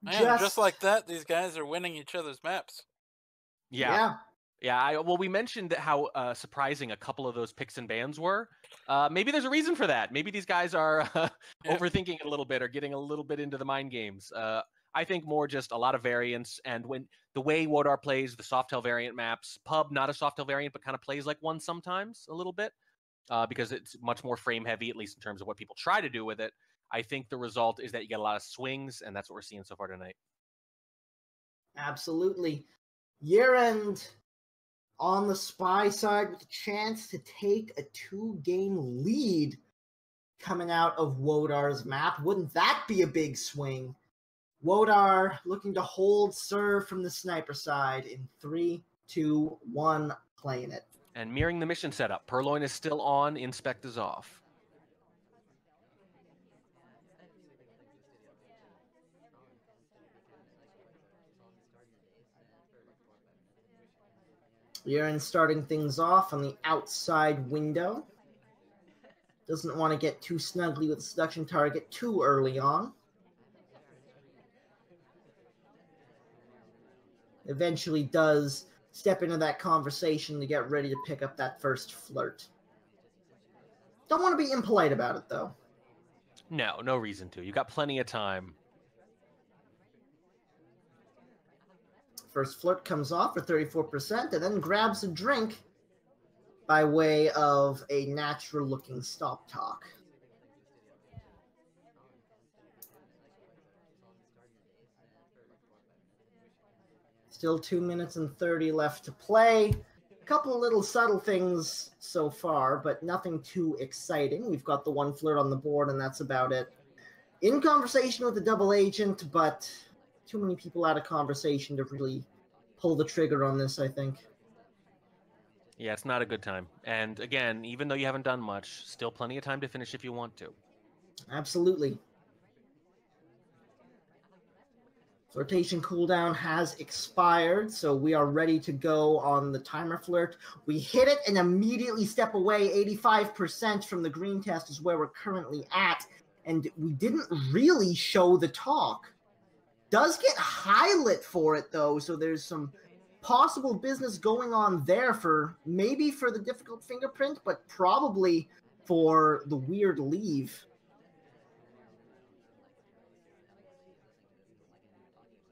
Man, just like that, these guys are winning each other's maps. Yeah. Well, we mentioned how surprising a couple of those picks and bans were. Maybe there's a reason for that. Maybe these guys are overthinking it a little bit or getting a little bit into the mind games. I think more just a lot of variance, and when the way Wodar plays the Softail variant maps, Pub not a Softail variant, but kind of plays like one sometimes a little bit, because it's much more frame heavy, at least in terms of what people try to do with it. I think the result is that you get a lot of swings, and that's what we're seeing so far tonight. Absolutely. YerAnd on the spy side with a chance to take a 2-game lead coming out of Wodar's map. Wouldn't that be a big swing? Wodar looking to hold serve from the sniper side in 3, 2, 1, playing it. And mirroring the mission setup. Purloin is still on, Inspect is off. YerAnd starting things off on the outside window. Doesn't want to get too snugly with the seduction target too early on. Eventually does step into that conversation to get ready to pick up that first flirt. Don't want to be impolite about it, though. No reason to. You got plenty of time. First flirt comes off for 34% and then grabs a drink by way of a natural-looking stop talk. Still 2 minutes and 30 left to play. A couple of little subtle things so far, but nothing too exciting. We've got the 1 flirt on the board, and that's about it. In conversation with the double agent, but too many people out of conversation to really pull the trigger on this, I think. Yeah, it's not a good time. And again, even though you haven't done much, still plenty of time to finish if you want to. Absolutely. Flirtation cooldown has expired, so we are ready to go on the timer flirt. We hit it and immediately step away. 85% from the green test is where we're currently at, and we didn't really show the talk. Does get highlight for it, though, so there's some possible business going on there for maybe for the difficult fingerprint, but probably for the weird leave.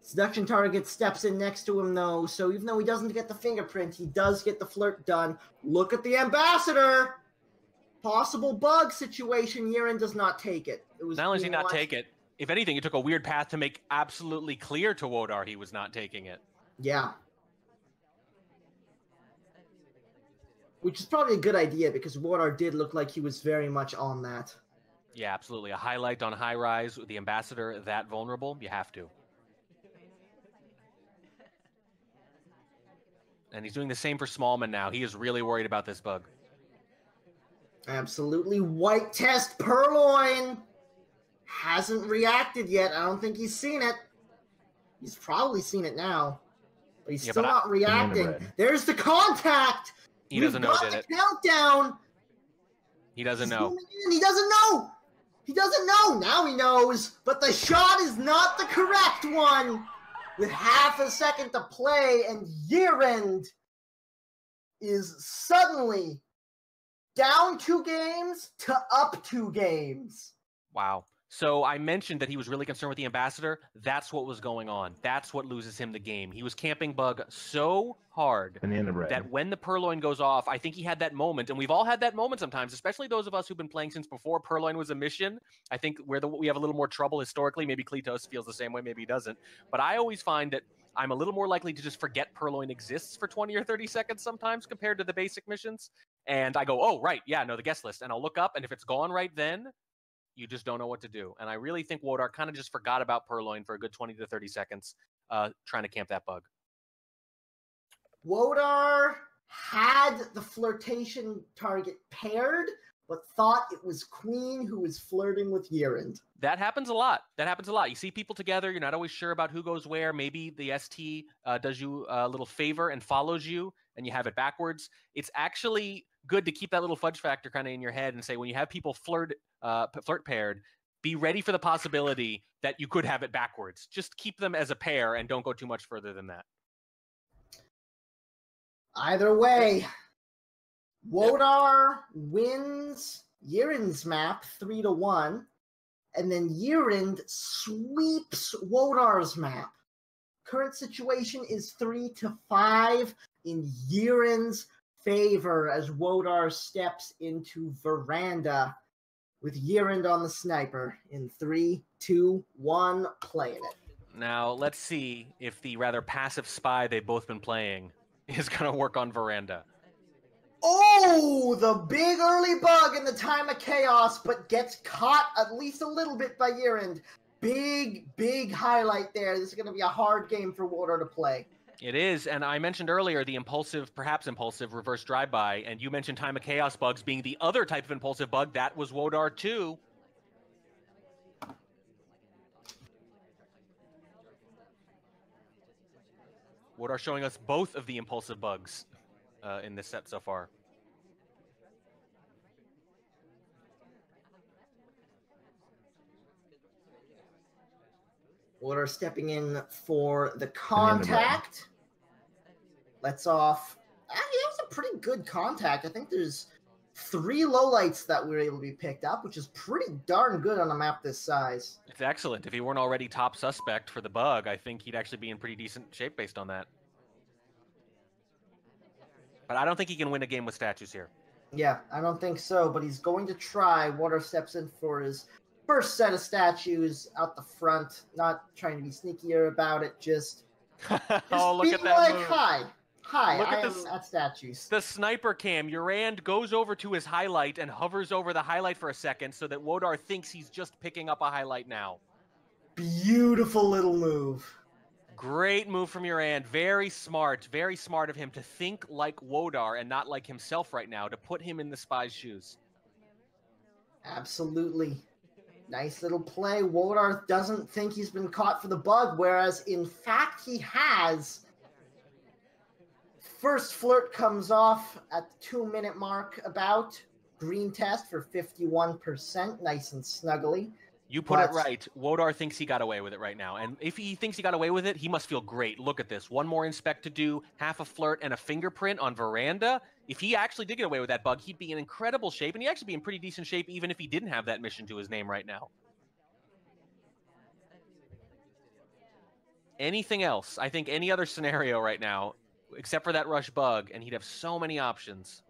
Seduction target steps in next to him, though, so even though he doesn't get the fingerprint, he does get the flirt done. Look at the ambassador! Possible bug situation. YerAnd does not take it. It was not only does he not take it, if anything, he took a weird path to make absolutely clear to Wodar he was not taking it. Yeah. Which is probably a good idea, because Wodar did look like he was very much on that. Yeah, absolutely. A highlight on high rise with the ambassador that vulnerable, you have to. And he's doing the same for Smallman now. He is really worried about this bug. Absolutely. White test Purloin hasn't reacted yet. I don't think he's seen it. He's probably seen it now. But he's still not reacting. There's the contact! He doesn't know, did it? Countdown! He doesn't know. He doesn't know! He doesn't know! Now he knows! But the shot is not the correct one! With half a second to play, and YerAnd is suddenly down 2 games to up 2 games. Wow. So I mentioned that he was really concerned with the ambassador. That's what was going on. That's what loses him the game. He was camping bug so hard that when the Purloin goes off, I think he had that moment, and we've all had that moment sometimes, especially those of us who've been playing since before Purloin was a mission. I think we have a little more trouble historically. Maybe Kletos feels the same way, maybe he doesn't. But I always find that I'm a little more likely to just forget Purloin exists for 20 or 30 seconds sometimes compared to the basic missions. And I go, oh, right, yeah, no, the guest list. And I'll look up, and if it's gone right then, you just don't know what to do. And I really think Wodar kind of just forgot about Purloin for a good 20 to 30 seconds trying to camp that bug. Wodar had the flirtation target paired, but thought it was Queen who was flirting with YerAnd. That happens a lot. That happens a lot. You see people together, you're not always sure about who goes where. Maybe the ST does you a little favor and follows you, and you have it backwards. It's actually good to keep that little fudge factor kind of in your head and say, when you have people flirt paired, be ready for the possibility that you could have it backwards. Just keep them as a pair and don't go too much further than that. Either way, Wodar wins YerAnd's map 3-1, and then YerAnd sweeps Wodar's map. Current situation is 3-5 in YerAnd's favor as Wodar steps into Veranda with YerAnd on the sniper in 3, 2, 1, playing it. Now, let's see if the rather passive spy they've both been playing is going to work on Veranda. Oh, the big early bug in the time of chaos, but gets caught at least a little bit by YerAnd. Big highlight there. This is going to be a hard game for Wodar to play. It is, and I mentioned earlier the perhaps impulsive reverse drive-by, and you mentioned time of chaos bugs being the other type of impulsive bug. That was Wodar too. Wodar showing us both of the impulsive bugs in this set so far. Wodar stepping in for the contact. Lets off. Actually, that was a pretty good contact. I think there's 3 lowlights that were able to be picked up, which is pretty darn good on a map this size. It's excellent. If he weren't already top suspect for the bug, I think he'd actually be in pretty decent shape based on that. But I don't think he can win a game with statues here. Yeah, I don't think so, but he's going to try. Wodar steps in for his first set of statues out the front, not trying to be sneakier about it, just oh, look at that like, move. Hi, Look I at am at statues. The sniper cam. YerAnd goes over to his highlight and hovers over the highlight for a second so that Wodar thinks he's just picking up a highlight now. Beautiful little move. Great move from YerAnd. Very smart of him to think like Wodar and not like himself right now, to put him in the spy's shoes. Absolutely. Nice little play. Wodar doesn't think he's been caught for the bug, whereas in fact he has. First flirt comes off at the 2-minute mark about. Green test for 51%, nice and snuggly. You put it right. Wodar thinks he got away with it right now. And if he thinks he got away with it, he must feel great. Look at this. One more inspect to do, half a flirt, and a fingerprint on Veranda. If he actually did get away with that bug, he'd be in incredible shape, and he'd actually be in pretty decent shape even if he didn't have that mission to his name right now. Anything else? I think any other scenario right now, except for that rush bug, and he'd have so many options.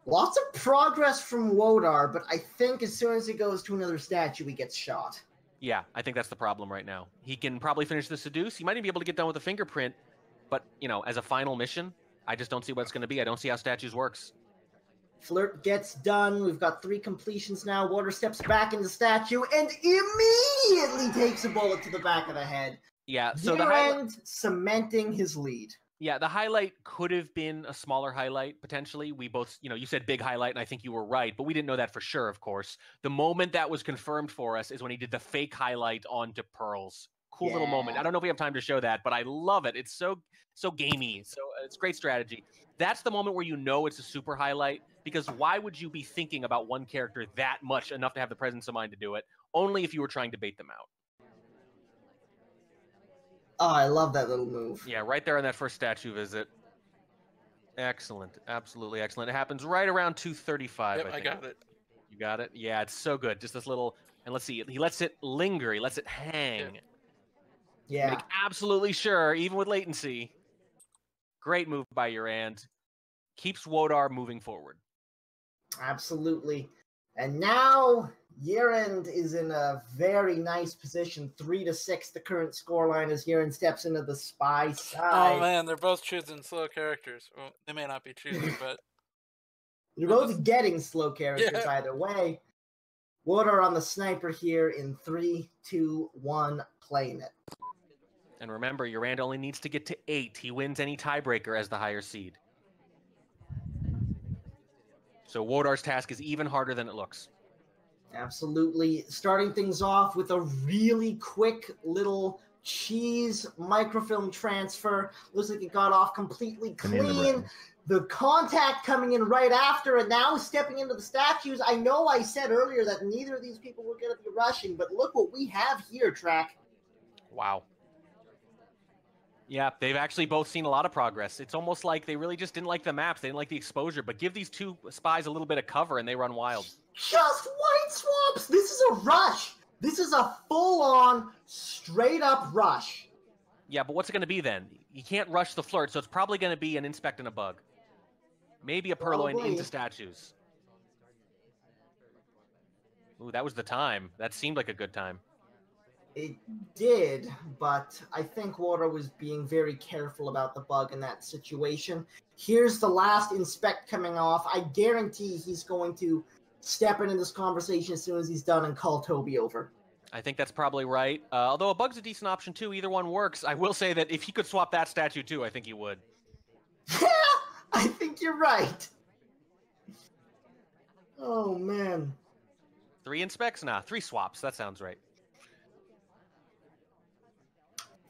Lots of progress from Wodar, but I think as soon as he goes to another statue, he gets shot. Yeah, I think that's the problem right now. He can probably finish the Seduce. He might even be able to get done with the fingerprint, but, you know, as a final mission, I just don't see what it's going to be. I don't see how statues works. Flirt gets done. We've got 3 completions now. Wodar steps back into statue and immediately takes a bullet to the back of the head. Yeah, so YerAnd cementing his lead. Yeah, the highlight could have been a smaller highlight, potentially. We both, you know, you said big highlight, and I think you were right, but we didn't know that for sure, of course. The moment that was confirmed for us is when he did the fake highlight onto Pearls. Cool little moment. I don't know if we have time to show that, but I love it. It's so gamey. So it's great strategy. That's the moment where you know it's a super highlight, because why would you be thinking about one character that much enough to have the presence of mind to do it? Only if you were trying to bait them out. Oh, I love that little move. Yeah, right there on that first statue visit. Excellent. Absolutely excellent. It happens right around 2:35, Yep, I think. I got it. You got it? Yeah, it's so good. Just this little, and let's see, he lets it linger. He lets it hang. Yeah. Make absolutely sure, even with latency. Great move by YerAnd. Keeps Wodar moving forward. Absolutely. And now YerAnd is in a very nice position, 3-6. The current scoreline as YerAnd steps into the spy side. Oh man, they're both choosing slow characters. Well, they may not be choosing, but they're both getting slow characters either way. Wodar on the sniper here in 3, 2, 1, playing it. And remember, YerAnd only needs to get to 8. He wins any tiebreaker as the higher seed. So Wodar's task is even harder than it looks. Absolutely. Starting things off with a really quick little cheese microfilm transfer. Looks like it got off completely clean. The contact coming in right after, and now stepping into the statues. I know I said earlier that neither of these people were going to be rushing, but look what we have here, Track. Wow. Yeah, they've actually both seen a lot of progress. It's almost like they really just didn't like the maps. They didn't like the exposure, but give these two spies a little bit of cover and they run wild. Just white swaps! This is a rush! This is a full-on, straight-up rush. Yeah, but what's it going to be then? You can't rush the flirt, so it's probably going to be an inspect and a bug. Maybe a purloin into statues. Ooh, that was the time. That seemed like a good time. It did, but I think Wodar was being very careful about the bug in that situation. Here's the last inspect coming off. I guarantee he's going to step into this conversation as soon as he's done and call Toby over. I think that's probably right. Although a bug's a decent option too. Either one works. I will say that if he could swap that statue too, I think he would. Yeah, I think you're right. Oh, man. 3 inspects? Nah, 3 swaps. That sounds right.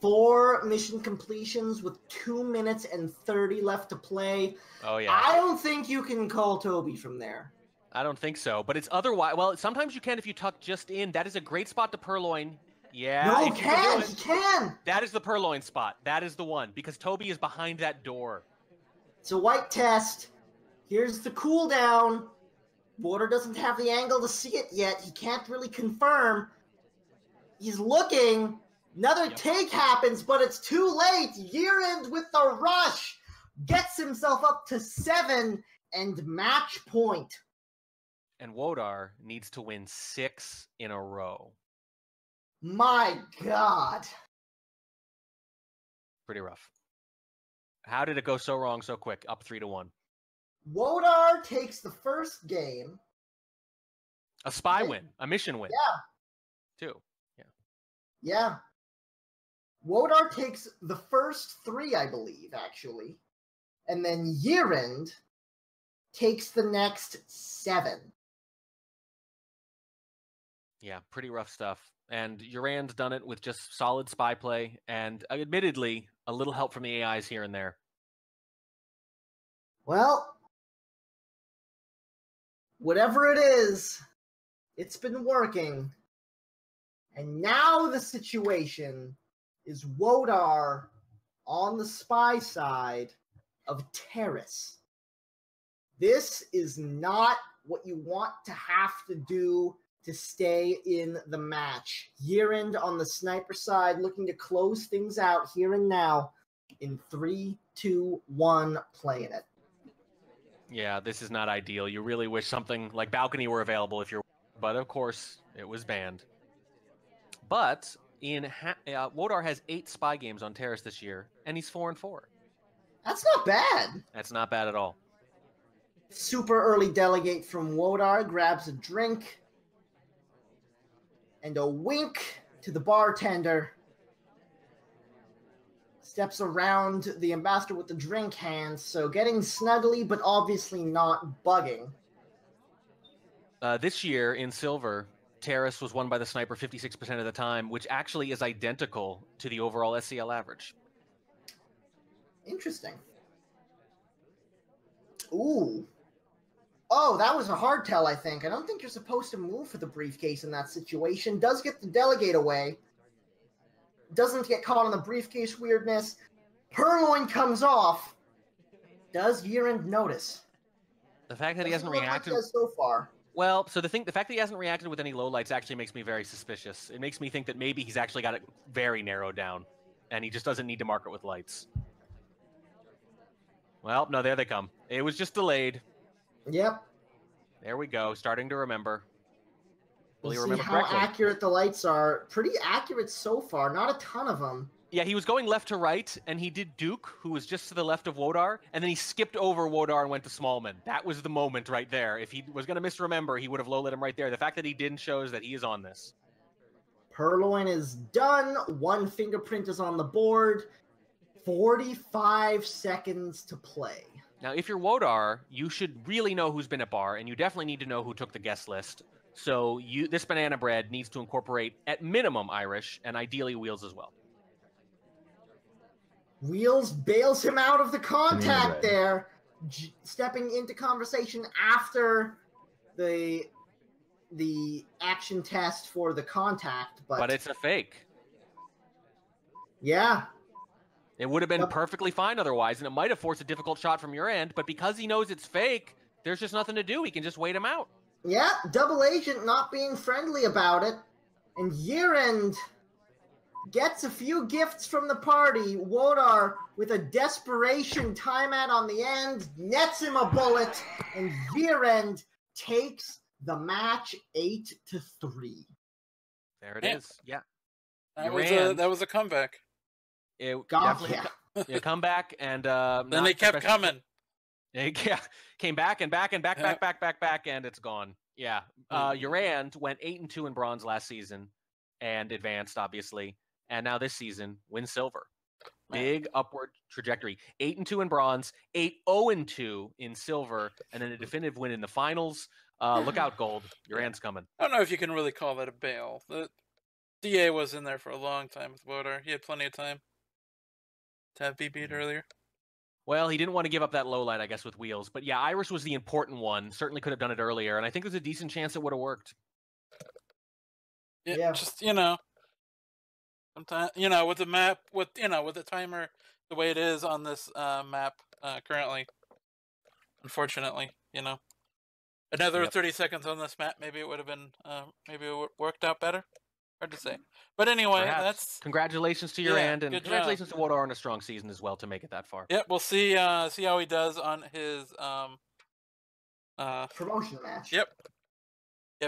4 mission completions with 2 minutes and 30 left to play. Oh, yeah. I don't think you can call Toby from there. I don't think so, but it's otherwise. Well, sometimes you can if you tuck just in. That is a great spot to purloin. Yeah. No, he can. That is the purloin spot. That is the one, because Toby is behind that door. It's a white test. Here's the cooldown. Wodar doesn't have the angle to see it yet. He can't really confirm. He's looking. Another take happens, but it's too late. YerAnd with the rush gets himself up to 7 and match point. And Wodar needs to win 6 in a row. My God. Pretty rough. How did it go so wrong so quick? Up 3-1. Wodar takes the first game. A spy win. A mission win. Yeah. 2. Yeah. Yeah. Wodar takes the first 3, I believe, actually. And then YerAnd takes the next 7. Yeah, pretty rough stuff. And YerAnd's done it with just solid spy play and admittedly a little help from the AIs here and there. Well, whatever it is, it's been working. And now the situation is Wodar on the spy side of Terrace. This is not what you want to have to do to stay in the match. YerAnd on the sniper side looking to close things out here and now in 3, 2, 1, playing it. Yeah, this is not ideal. You really wish something like Balcony were available if you're, but of course it was banned. But Wodar has 8 spy games on Terrace this year, and he's 4-4. That's not bad. That's not bad at all. Super early delegate from Wodar grabs a drink and a wink to the bartender. Steps around the ambassador with the drink hands, so getting snuggly, but obviously not bugging. This year in Silver, Terrace was won by the sniper 56% of the time, which actually is identical to the overall SCL average. Interesting. Ooh. Oh, that was a hard tell, I think. I don't think you're supposed to move for the briefcase in that situation. Does get the delegate away. Doesn't get caught on the briefcase weirdness. Purloin comes off. Does YerAnd notice? The fact that he hasn't reacted so far. Well, so the fact that he hasn't reacted with any lowlights actually makes me very suspicious. It makes me think that maybe he's actually got it very narrowed down, and he just doesn't need to mark it with lights. Well, no, there they come. It was just delayed. Yep. There we go. Starting to remember. We'll see how accurate the lights are. Pretty accurate so far. Not a ton of them. Yeah, he was going left to right, and he did Duke, who was just to the left of Wodar, and then he skipped over Wodar and went to Smallman. That was the moment right there. If he was going to misremember, he would have low-lit him right there. The fact that he didn't shows that he is on this. Purloin is done. 1 fingerprint is on the board. 45 seconds to play. Now, if you're Wodar, you should really know who's been at bar, and you definitely need to know who took the guest list. So this banana bread needs to incorporate, at minimum, Irish, and ideally Wheels as well. Wheels bails him out of the contact there, stepping into conversation after the action test for the contact. But it's a fake. Yeah. It would have been perfectly fine otherwise, and it might have forced a difficult shot from your end, but because he knows it's fake, there's just nothing to do. He can just wait him out. Yeah, double agent not being friendly about it. And YerAnd gets a few gifts from the party. Wodar, with a desperation timeout on the end, nets him a bullet, and YerAnd takes the match 8-3. There it is. Yeah. That was a comeback. It definitely a comeback, and then they kept coming. Yeah, came back and back, and it's gone. Yeah. YerAnd went 8-2 in bronze last season and advanced, obviously. And now this season, win silver. Big upward trajectory. 8-2 in bronze, 8-0-2 in silver, and then a definitive win in the finals. Look out, gold. YerAnd's coming. I don't know if you can really call that a bail. The DA was in there for a long time with Wodar. He had plenty of time to have beat earlier. Well, he didn't want to give up that low light, I guess, with Wheels. But yeah, Irish was the important one. Certainly could have done it earlier, and I think there's a decent chance it would have worked. Yeah. Just, sometimes, with the map, with the timer, the way it is on this map currently, unfortunately, another 30 seconds on this map, maybe it would have been, maybe it worked out better. Hard to say. But anyway, that's... Congratulations to YerAnd, and congratulations to Wodar on a strong season as well to make it that far. Yep, we'll see how he does on his promotion match. Yep,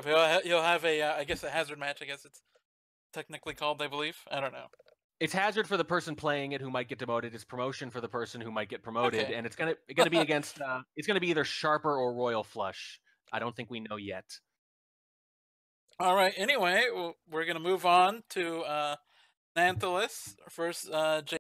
he'll have a I guess a hazard match. I guess it's technically called. I believe. I don't know. It's hazard for the person playing it who might get demoted. It's promotion for the person who might get promoted, and it's gonna be against. It's gonna be either Sharper or Royal Flush. I don't think we know yet. All right. Anyway, we're gonna move on to Nanthalis. First,